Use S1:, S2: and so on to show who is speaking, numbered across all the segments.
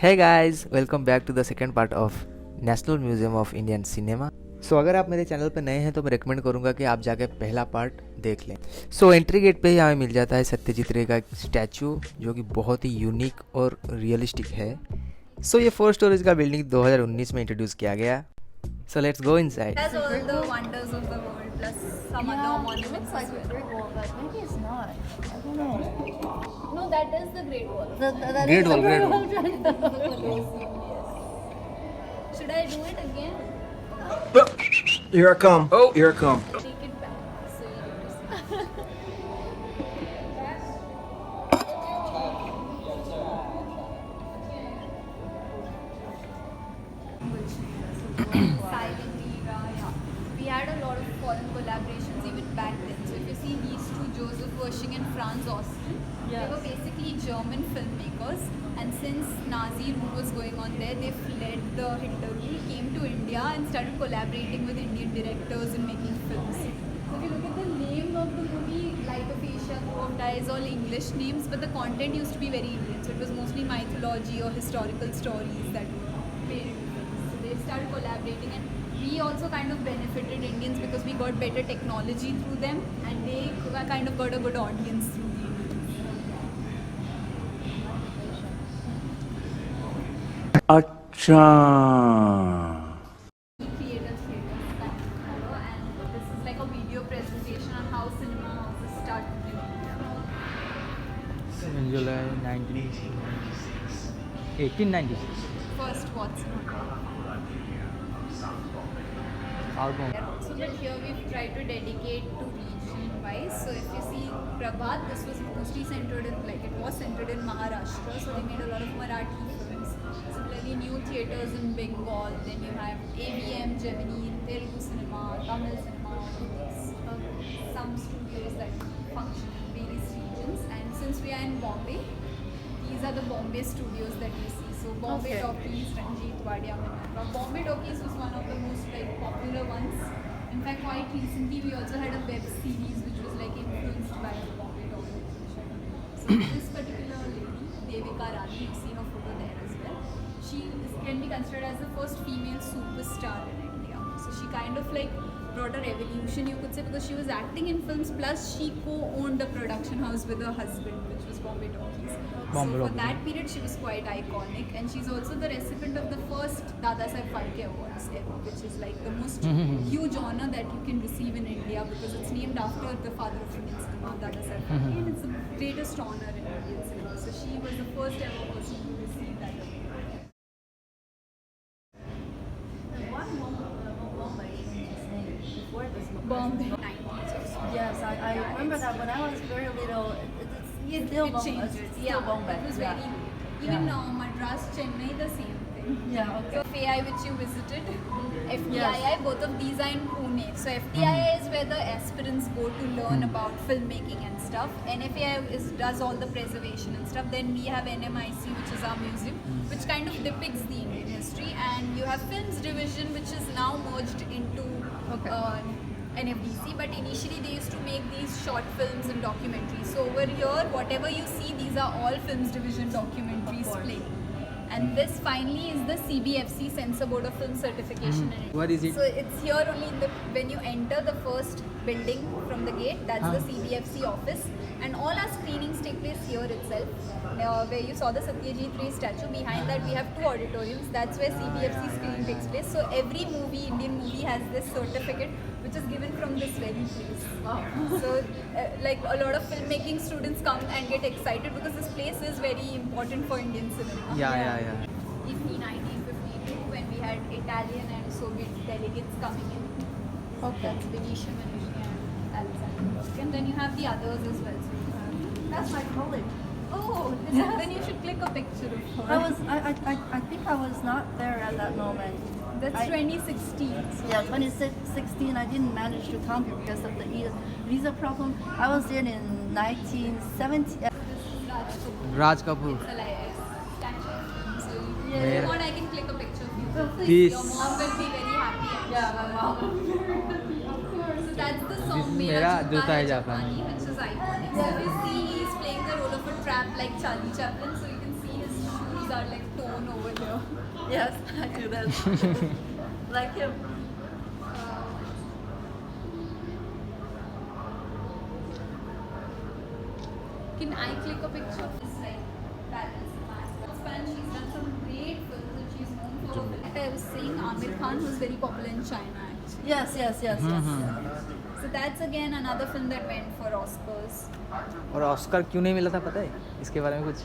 S1: Hey guys, welcome back to the second part of national museum of Indian cinema. So अगर आप मेरे channel पर नए हैं तो मैं रिकमेंड करूंगा कि आप जाके पहला पार्ट देख लें। सो एंट्री गेट पे ही हमें मिल जाता है सत्यजीत रे का एक स्टैचू जो कि बहुत ही यूनिक और रियलिस्टिक है। सो ये 4 स्टोरेज का बिल्डिंग 2019 में इंट्रोड्यूस किया गया। So let's go inside.
S2: That's all the wonders of the world plus some other monuments as well.
S3: Great Wall, but maybe it's not. I don't know.
S2: No, that is the Great Wall.
S3: That
S1: Great
S3: is
S1: Wall,
S3: the
S1: Great Wall.
S3: I'm trying to-
S2: The Colosseum, yes. Should I do it again?
S4: Here I come. Oh, here I come.
S2: Take it back so you get to see. Silent era, yeah. We had a lot of foreign collaborations even back then. So if you see these two, Joseph Wershing and Franz Osten, they were basically German filmmakers. And since Nazi rule was going on there, they fled the Hitler rule, came to India and started collaborating with Indian directors and making films. So if you look at the name of the movie, Light of Asia, Crow of Dies, all English names, but the content used to be very Indian. So it was mostly mythology or historical stories that were made into films. So they started collaborating, and we also kind of benefited Indians because we got better technology through them, and they kind of got a good audience through the
S4: Acha.
S2: creative theatres that we follow, and this is like a video presentation on how cinema houses started in India.
S1: 7 July 1896
S2: First Watson.
S1: album.
S2: So but here we've tried to dedicate to region wise. So if you see Prabhat, this was mostly centered in, like it was centered in Maharashtra, so they made a lot of Marathi films. Similarly, new theatres in Bengal, then you have AVM, Gemini, Telugu cinema, Tamil cinema, all of these. Some studios that function in various regions, and since we are in Bombay, these are the Bombay studios that you see. So Bombay Talkies, Ranjit Wadia, Minerva. Bombay Talkies was one of the most popular ones. In fact, quite recently we also had a web series which was influenced by the Bombay Talkies. So this particular lady, Devika Rani, you've seen her photo there as well. She can be considered as the first female superstar in India. So she kind of brought a revolution, you could say, because she was acting in films plus she co-owned a production house with her husband, which was Bombay Talkies. So for that period she was quite iconic, and she's also the recipient of the first Dadasaheb Phalke Awards ever, which is the most huge honor that you can receive in India because it's named after the father of Indian cinema, Dadasaheb Phalke, and it's the greatest honor in Indian cinema. So she was the first ever person to receive that award. Bombay. 90s or so.
S3: Yes, I remember that when I was very little. It's still
S2: It
S3: Bombay.
S2: changed.
S3: It's still
S2: Yeah,
S3: Bombay.
S2: it was
S3: Yeah.
S2: very. Even Madras, Chennai, the same thing.
S3: Yeah. Okay.
S2: So FAI, which you visited, FTII, both of these are in Pune. So FTII is where the aspirants go to learn about filmmaking and stuff. NFAI does all the preservation and stuff. Then we have NMIC, which is our museum, which kind of depicts the Indian history. And you have films division, which is now merged into NFDC. But initially they used to make these short films and documentaries. So over here, whatever you see, these are all films division documentaries playing. And this finally is the CBFC Censor Board of Film Certification in India.
S1: What is it?
S2: So it's here only when you enter the first building from the gate, that's the CBFC office. And all our screenings take place here itself. Where you saw the Satyajit Ray statue, behind that we have 2 auditoriums. That's where CBFC screening takes place. So every movie, Indian movie, has this certificate which is given from this very place. Wow. So a lot of filmmaking students come and get excited because this place is very important for Indian cinema.
S1: Yeah.
S2: IFFI 1952, when we had Italian and Soviet delegates coming in.
S3: Okay.
S2: That's Benicio Manucci and Alexander. And then you have the others as well. So you have,
S3: That's my colleague.
S2: oh, then you should click a picture of her.
S3: I think I was not there at that moment.
S2: That's 2016. So
S3: Yeah, 2016. I didn't manage to come here because of the visa problem. I was there in 1970.
S2: this is Raj Kapoor.
S1: Raj Kapoor.
S2: It's a statue. So if
S1: Yeah.
S2: you want, I can click a picture of you.
S1: Please.
S2: Your mom will be very happy.
S3: Yeah, my mom.
S2: So that's the song
S1: is
S2: Mera
S1: Mera
S2: Juta
S1: Juta
S2: Hai
S1: Hai
S2: Japani, which is iconic. So if you see, he's playing the role of a trap like Charlie Chaplin. So you can see his shoes are torn over. over here.
S3: Yes, I do that. Like him.
S2: Can I click a picture of this like balance span? She's done some great films and she's known for. I was saying Amir Khan was very popular in China actually.
S3: Yes, yes, yes, yes.
S2: So that's again another film that went for Oscars.
S1: और Oscar क्यों नहीं मिला था पता है इसके बारे में कुछ?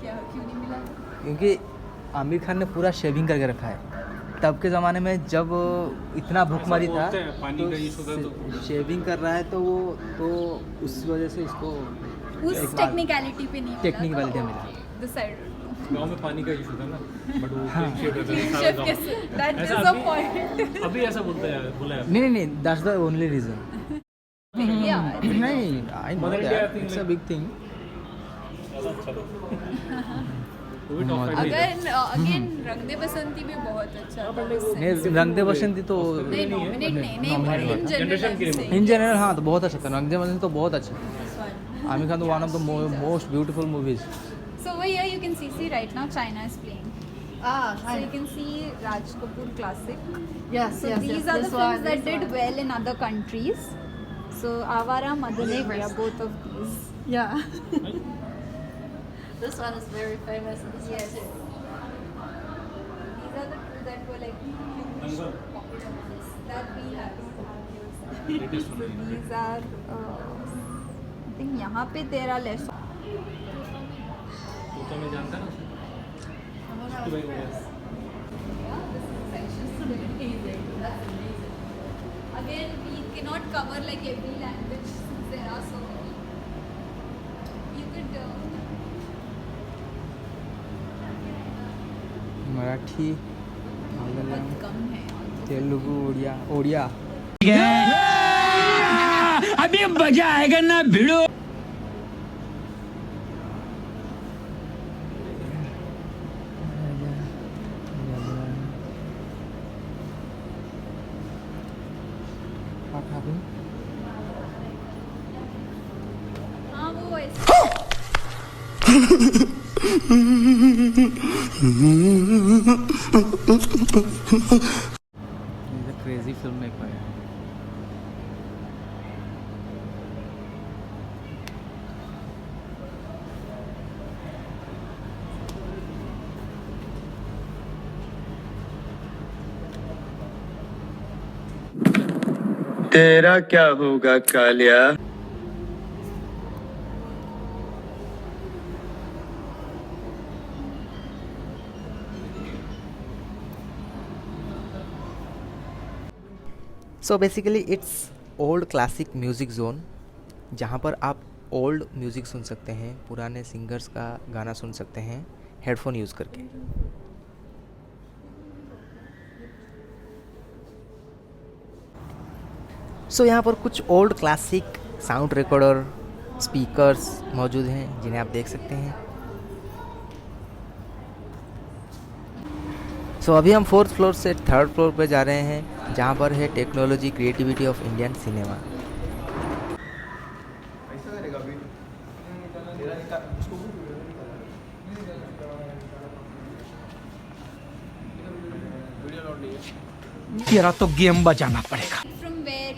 S2: क्या क्यों नहीं मिला?
S1: क्योंकि आमिर खान ने पूरा शेविंग करके रखा है। तब के ज़माने में जब इतना भूखमरी था तो शेविंग कर रहा है तो वो तो उस वजह से उसको
S2: उस टेक्निकलिटी पे नहीं
S1: टेक्निकलिटी मिला।
S2: डिसाइड
S5: गांव में पानी का इशू था ना बट वो
S2: क्लीन शेफ के दैट इज अ पॉइंट.
S5: अभी ऐसा बोलता है बोला है
S1: नहीं that's the only reason.
S2: Yeah.
S1: नहीं I know
S5: Mother India, I
S1: that
S5: think
S1: it's a
S5: like-
S1: big thing.
S5: वो भी टॉप फाइव में
S2: अगेन रंग दे बसंती भी बहुत अच्छा था.
S1: नहीं रंग दे बसंती तो
S2: नहीं नॉमिनेट नहीं इन
S5: Generation के
S2: जनरल.
S1: इन जनरल हाँ तो बहुत अच्छा था। रंग दे बसंती तो बहुत अच्छा था। आमिर खान तो one of the most beautiful movies.
S2: So over here you can see right now China is playing.
S3: Ah,
S2: So you can see Raj Kapoor classic.
S3: yes,
S2: So
S3: yes,
S2: these
S3: yes.
S2: are the
S3: This
S2: films
S3: one,
S2: that
S3: this
S2: did
S3: one.
S2: well in other countries. So Avara, Mother India, both of these.
S3: Yeah. This one is very famous. And this
S2: Yes.
S3: one too.
S2: These are the two that were like huge popular ones that we don't have here. So these are, I think यहाँ पे तेरा less.
S5: तो मैं जानता ना तो भाई वो
S2: Again, we cannot cover like every language since there are so many. You could
S1: Marathi,
S2: बहुत कम है.
S1: तेलुगु, ओडिया
S6: अभी मजा आएगा ना भिड़ो।
S2: हाँ वो ऐसे.
S1: क्रेजी फिल्म मेकर है।
S6: तेरा क्या होगा Kalia?
S1: So basically it's old classic music zone, जहाँ पर आप ओल्ड म्यूज़िक सुन सकते हैं, पुराने सिंगर्स का गाना सुन सकते हैं हेडफोन यूज़ करके। सो यहाँ पर कुछ old classic sound recorder speakers मौजूद हैं जिन्हें आप देख सकते हैं। सो अभी हम 4th फ्लोर से 3rd फ्लोर पे जा रहे हैं, जहाँ पर है technology creativity of Indian cinema.
S6: तेरा तो गेम बजाना पड़ेगा।
S2: From where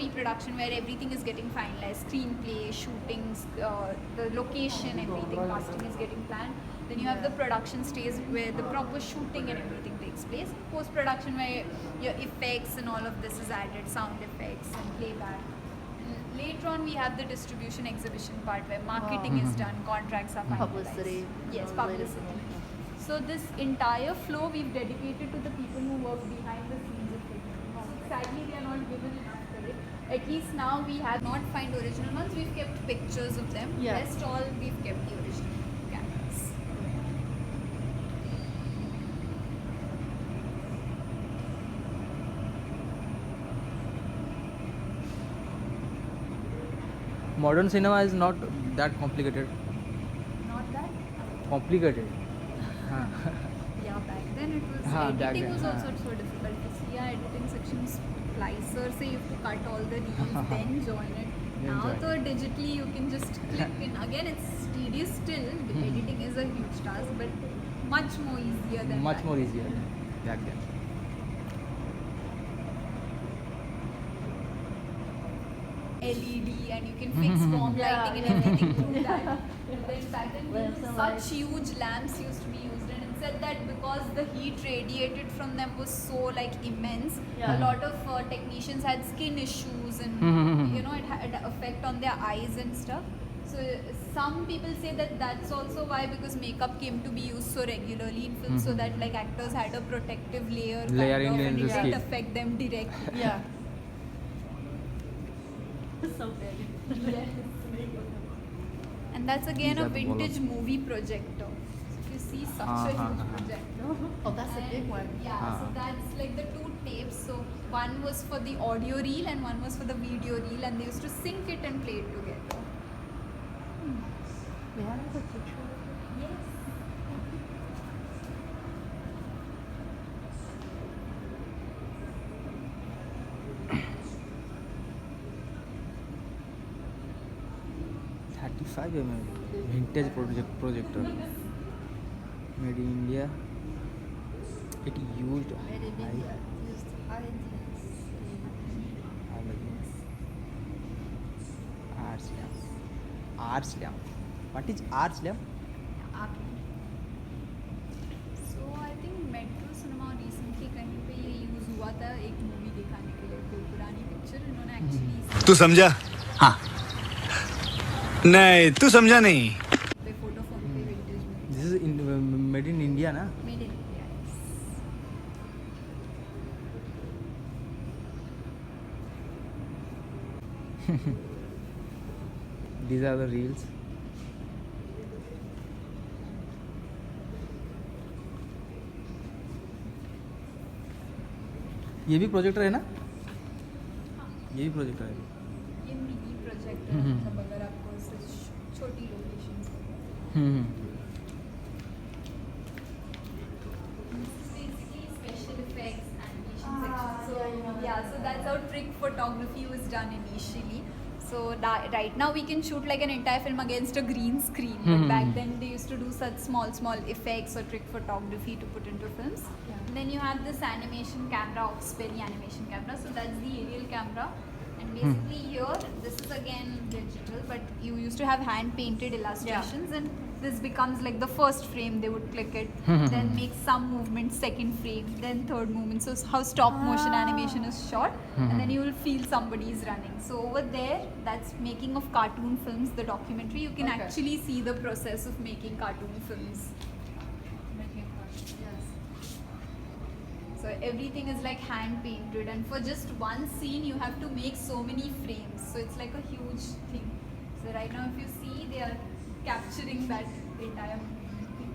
S2: pre-production, where everything is getting finalized, screenplay, shootings, the location, everything, casting is getting planned. Then you have the production stage where the proper shooting and everything takes place. Post-production where your effects and all of this is added, sound effects and playback. And later on we have the distribution exhibition part where marketing is done, contracts are finalized.
S3: Publicity.
S2: Yes, publicity. So this entire flow we've dedicated to the people who work behind the scenes of it. Sadly we are not given enough credit. At least now we have not find original ones, we've kept pictures of them.
S3: Yeah.
S2: Rest all we've kept the original cameras.
S1: Modern cinema is not that complicated.
S2: Not that?
S1: Complicated. हाँ
S2: Yeah, back then it was,
S1: हाँ, back
S2: editing
S1: then,
S2: was
S1: हाँ.
S2: also so difficult. To see our editing sections slicer say you have to cut all the reels, then join it.
S1: Then
S2: Now
S1: join.
S2: so digitally you can just click in. Again it's tedious still, editing is a huge task, but much more easier than
S1: much
S2: back
S1: more
S2: then.
S1: easier back then.
S2: LED and you can fix warm lighting and everything through that. But then back then such huge lamps used to be used, and it said that because the heat radiated from them was so like immense, a lot of technicians had skin issues and you know it had effect on their eyes and stuff. So some people say that that's also why, because makeup came to be used so regularly in films, so that like actors had a protective layer kind
S1: Layering
S2: of,
S1: in
S2: and
S1: the
S2: it didn't
S1: skin.
S2: affect them directly.
S3: Yeah. So big.
S2: And that's again
S1: These
S2: a
S1: are the
S2: vintage
S1: bollards.
S2: movie projector. So if you see such a huge projector.
S3: Oh, that's a big one.
S2: Yeah, so that's like the two tapes. So one was for the audio reel and one was for the video reel, and they used to sync it and play it together.
S3: May I have a picture?
S2: Yes.
S1: vintage projector made in India. It used
S3: Made in India. Used high intensity.
S1: arts lamp. Arts lamp. What is arts lamp?
S2: So I think metro cinema recently कहीं पे ये use हुआ था एक movie दिखाने के लिए, कोई पुरानी पिक्चर इन्होंने एक्चुअली
S6: तू समझा? हाँ नहीं तू समझा नहीं
S2: पे फोटो फोन पे विंटेज में
S1: This is made in India, na?
S2: Made in India.
S1: These are the reels. ये भी प्रोजेक्टर है ना? ये भी प्रोजेक्टर है.
S2: ये मिनी प्रोजेक्ट है, मतलब अगर आपको छोटी locations basically special effects animation section. So yeah, so that's how trick photography was done initially. So right now we can shoot like an entire film against a green screen, but back then they used to do such small effects or trick photography to put into films. And then you have this animation camera, Oxberry animation camera. So that's the aerial camera. And basically here, this is again digital, but you used to have hand painted illustrations, and this becomes like the first frame. They would click it, then make some movement, second frame, then third movement. So how stop motion animation is shot, and then you will feel somebody is running. So over there, that's making of cartoon films, the documentary. You can actually see the process of making cartoon films. So everything is like hand painted, and for just one scene you have to make so many frames. So it's like a huge thing. So right now if you see, they are capturing that entire thing.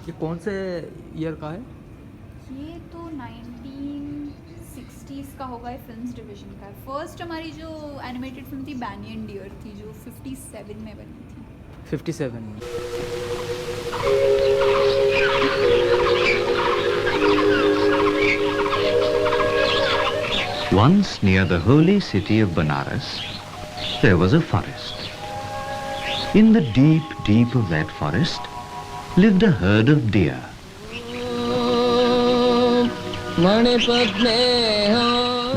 S1: ये कौन से year का है?
S2: ये तो 1960s का होगा, ये फिल्म्स डिवीजन का है. फर्स्ट हमारी जो एनिमेटेड फिल्म थी बैनियन डियर थी, जो 57 में बनी थी.
S1: 57.
S7: Once near the holy city of Banaras, there was a forest. In the deep, deep of that forest lived a herd of deer.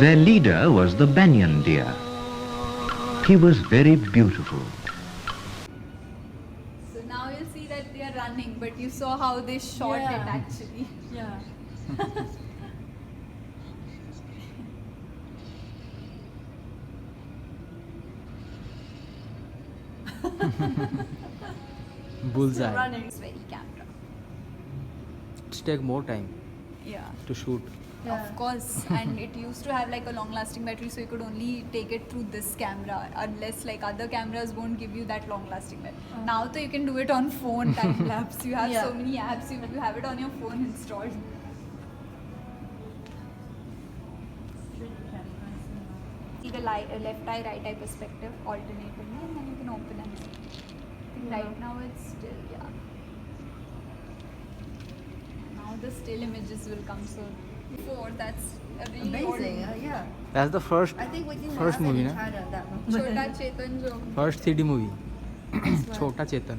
S7: Their leader was the banyan deer. He was very beautiful.
S2: So now you'll see that they are running, but you saw how they shot it actually.
S3: Yeah.
S1: Bullseye.
S3: Running.
S2: It's very camera.
S1: It take more time
S2: Yeah.
S1: to shoot.
S2: Of course, and it used to have like a long-lasting battery, so you could only take it through this camera, unless like other cameras won't give you that long-lasting battery. Now, though, you can do it on phone time lapse. You have so many apps. You have it on your phone installed. See the left eye, right eye perspective alternatively, and then you can open and see. Right now, it's still Now the still images will come soon. Before, that's a really
S3: Amazing.
S2: old
S3: Yeah.
S1: That's the first
S3: I think we didn't
S1: first
S3: have
S1: movie,
S3: it in
S1: na?
S3: China that much.
S2: Chota Chetan jo.
S1: First 3D movie. छोटा चेतन.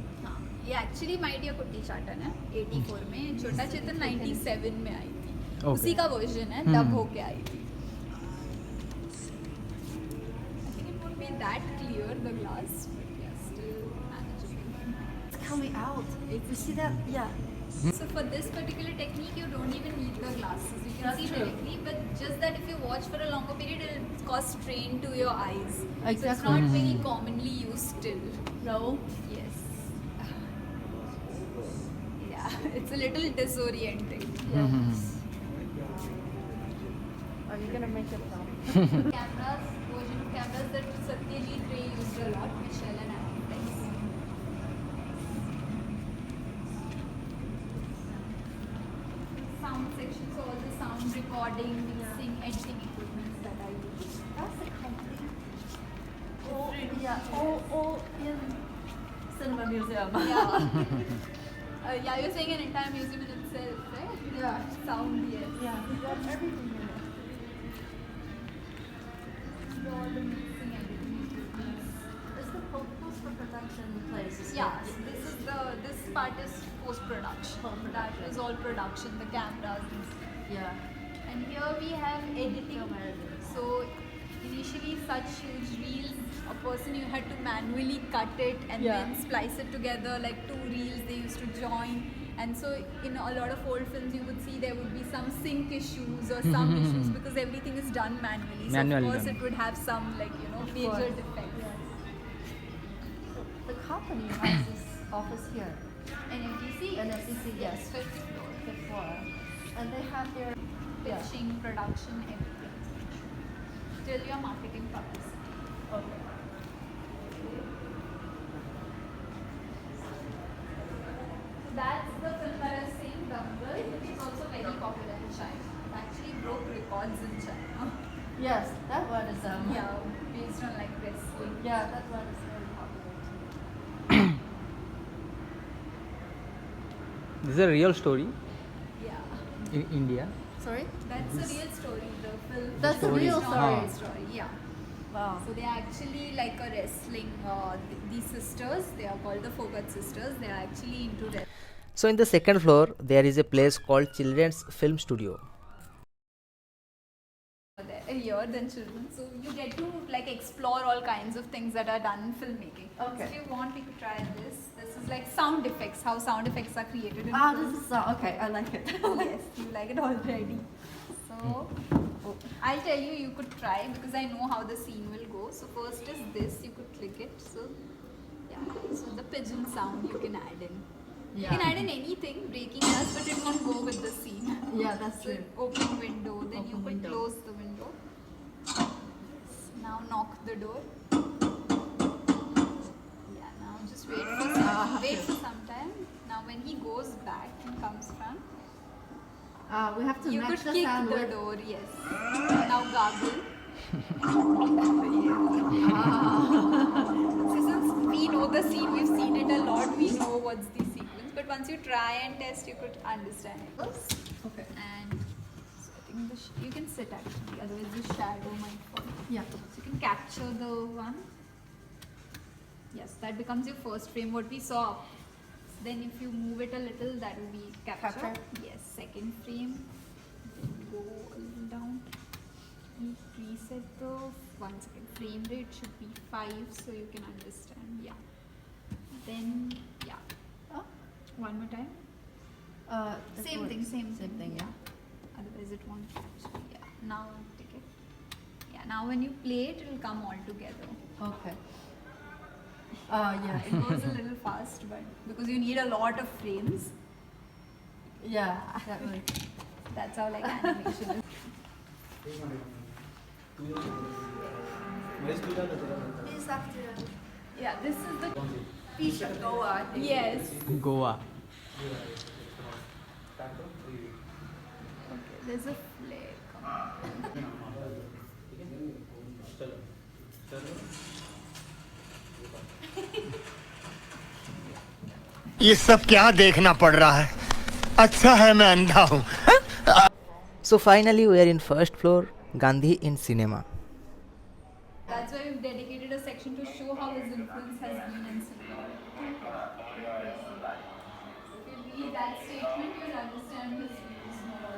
S2: ये actually my dear कुट्टी चाटन है 84 में, छोटा चेतन 97 में आई थी।
S1: Okay.
S2: उसी का वर्जन है, डब होके आई थी। I think it won't be that clear, the glass, but yeah, still manageable.
S3: It's coming out. You see that? Yeah.
S2: So for this particular technique, you don't even need the glasses. You can
S3: That's
S2: see
S3: true.
S2: directly, but just that if you watch for a longer period, it will cause strain to your eyes. So it's
S3: Exactly.
S2: not very commonly used still.
S3: No.
S2: Yes. Yeah, it's a little disorienting.
S3: Yes. Are you gonna make it sound?
S2: Cameras, version of cameras that Satyajit Ray used a lot, Michelle and Ampex. Sound section, so all the sound recording, mixing, editing equipment that I use.
S3: That's a complete. All, yeah, all in cinema museum.
S2: Yeah. Yeah, you're saying an entire museum in itself, right?
S3: Yeah.
S2: Sound, yes.
S3: Yeah. We got everything in it.
S2: All the mixing, editing equipment.
S3: It's the post-production place.
S2: Yeah, this part is post-production. That is all production, the cameras and stuff.
S3: Yeah.
S2: And here we have editing.
S3: Film editing.
S2: So initially such huge reels, a person you had to manually cut it and
S3: Yeah.
S2: then splice it together like two reels they used to join. And so in a lot of old films you would see there would be some sync issues or some issues because everything is done manually. So
S1: Manually
S2: of course
S1: done.
S2: it would have some major
S3: course.
S2: defects.
S3: The company has this office here.
S2: And NFTC,
S3: NFTC, yes.
S2: fifth floor.
S3: Fifth floor. And they have their
S2: Pitching, production, everything. Till your marketing publicity.
S3: Okay.
S2: That's the filmmaker same Dangal, which is also very popular in China. It actually broke records in China.
S3: Yes, that one is
S2: Yeah, based on like wrestling.
S3: Yeah, that one is very popular too.
S1: This is a real story
S2: Yeah.
S1: in India.
S3: Sorry?
S2: That's a real story. The film.
S3: That's a
S2: is
S3: real
S2: not
S3: story.
S2: a real story. Yeah.
S3: Wow.
S2: So they are actually like a wrestling. These sisters, they are called the Fogat sisters. They are actually into wrestling.
S1: So in the second floor, there is a place called Children's Film Studio.
S2: Here than children, so you get to like explore all kinds of things that are done in filmmaking.
S3: Okay.
S2: So if you want, we could try this. This is like sound effects, how sound effects are created in
S3: Ah,
S2: film.
S3: this is okay. I like it.
S2: Yes, you like it already. So I'll tell you, you could try because I know how the scene will go. So first is this, you could click it. So yeah, so the pigeon sound you can add in. You can add in anything, breaking glass, but it won't go with the scene.
S3: Yeah, that's
S2: So
S3: true.
S2: open window, then you
S3: Open
S2: could
S3: window.
S2: close the window. Now knock the door. Yeah, now just wait for some time. Now when he goes back and comes front,
S3: We have to
S2: you
S3: match
S2: could
S3: the
S2: kick
S3: sound
S2: the
S3: with.
S2: door, yes. Now gargle. So since we know the scene, we've seen it a lot, we know what's the sequence. But once you try and test, you could understand it.
S3: Okay.
S2: And so I think you can sit actually, otherwise the shadow might fall.
S3: Yeah.
S2: So you can capture the one. Yes, that becomes your first frame, what we saw. Then if you move it a little, that will be capture.
S3: Capture.
S2: Yes, second frame. Then go a little down. Reset the 1 second. Frame rate should be 5 so you can understand. Yeah. Then, yeah.
S3: Oh.
S2: One more time.
S3: This
S2: Same
S3: one.
S2: thing, same
S3: Same thing, yeah.
S2: Otherwise it won't capture. Yeah. Now take it. Yeah. Now when you play it, it will come all together.
S3: Okay. Yeah.
S2: It goes a little fast, but because you need a lot of frames,
S3: Yeah, that one.
S2: that's how like animation is.
S3: Please after.
S2: Yeah. This is the.
S3: Fish of Goa, I think.
S2: Yes.
S1: Goa.
S2: Okay. There's a flake.
S6: ये सब क्या देखना पड़ रहा है? अच्छा है मैं अंधा हूँ.
S1: So finally, we are in first floor, Gandhi in cinema.
S2: That's why we've dedicated a section to show how his influence has been in cinema. understand his views more.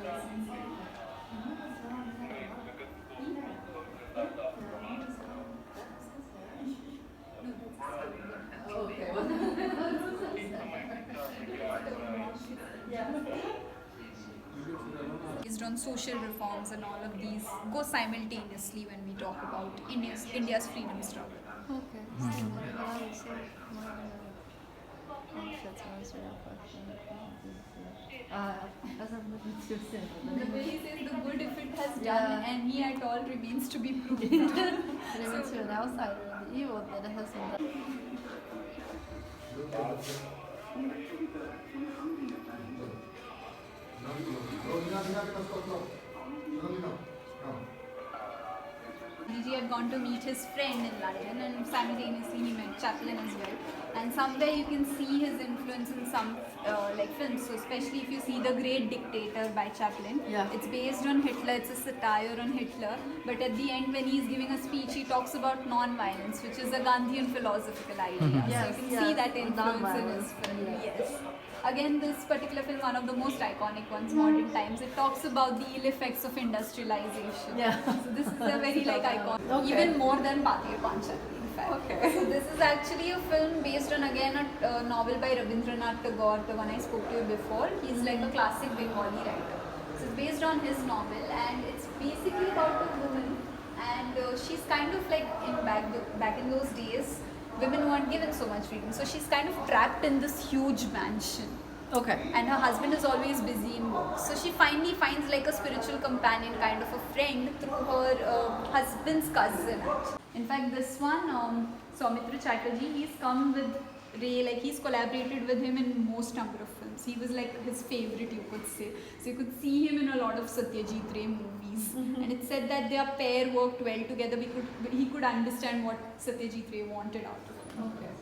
S2: Based on social reforms and all of these go simultaneously when we talk about India's freedom struggle.
S3: Okay. As I'm looking too
S2: The way he says the good if it has done
S3: Yeah.
S2: and me at all remains to be proved.
S3: Even to an outsider, the evil that it has been done.
S2: Gigi had gone to meet his friend in London and simultaneously he met Chaplin as well. And somewhere you can see his influence in some like films. So especially if you see The Great Dictator by Chaplin,
S3: Yeah.
S2: it's based on Hitler, it's a satire on Hitler. But at the end when he's giving a speech, he talks about non-violence, which is a Gandhian philosophical idea.
S3: Yes,
S2: So you can see
S3: yes,
S2: that influence in his
S3: non-violence,
S2: film.
S3: yeah.
S2: Yes. Again, this particular film, one of the most iconic ones, modern times, it talks about the ill effects of industrialization.
S3: Yeah.
S2: So this is a very like iconic,
S3: Okay.
S2: even more than Patiya Panchali, in fact.
S3: Okay.
S2: So this is actually a film based on again a novel by Rabindranath Tagore, the one I spoke to you before. He's like a classic Bengali writer. So it's based on his novel, and it's basically about a woman, and she's kind of like back in those days, women weren't given so much freedom. So she's kind of trapped in this huge mansion.
S3: Okay.
S2: And her husband is always busy in work. So she finally finds like a spiritual companion, kind of a friend, through her husband's cousin. In fact, this one, Soumitra Chatterjee, he's come with Ray, like he's collaborated with him in most number of films. He was like his favorite, you could say. So you could see him in a lot of Satyajit Ray movies. And it said that their pair worked well together. He could understand what Satyajit Ray wanted out of him.
S3: Okay.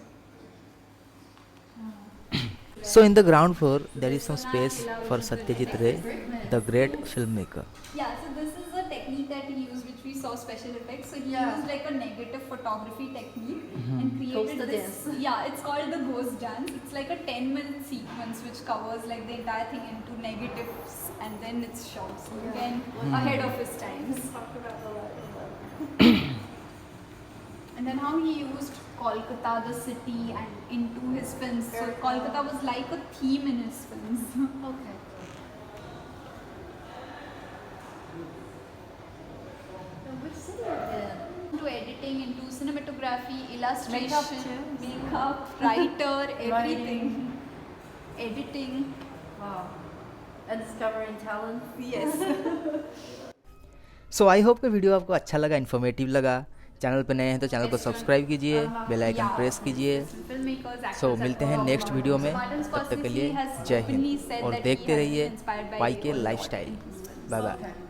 S1: So in the ground floor, there is some space for Satyajit Ray, the great filmmaker.
S2: Yeah, so this is a technique that he used, which we saw special effects. So he
S3: Yeah.
S2: used like a negative photography technique and
S3: Ghost
S2: created this.
S3: dance.
S2: Yeah, it's called the ghost dance. It's like a 10-minute sequence which covers like the entire thing into negatives, and then it's shot. So again, ahead of his times. And then how he used Kolkata, the city, and into his films. So Kolkata was like a theme in his films.
S3: Okay. Which city again?
S2: Into editing, into cinematography, illustration,
S3: Makeup too?
S2: makeup, writer, everything.
S3: Writing.
S2: Editing.
S3: Wow. And discovering talent.
S2: Yes.
S1: So I hope कि video आपको अच्छा लगा, informative लगा। Channel पे नए हैं तो channel को सब्सक्राइब कीजिए, बेल आइकन प्रेस कीजिए। सो मिलते हैं नेक्स्ट वीडियो में, तब तक के लिए जय हिंद और देखते रहिए वाई के लाइफस्टाइल। Bye bye.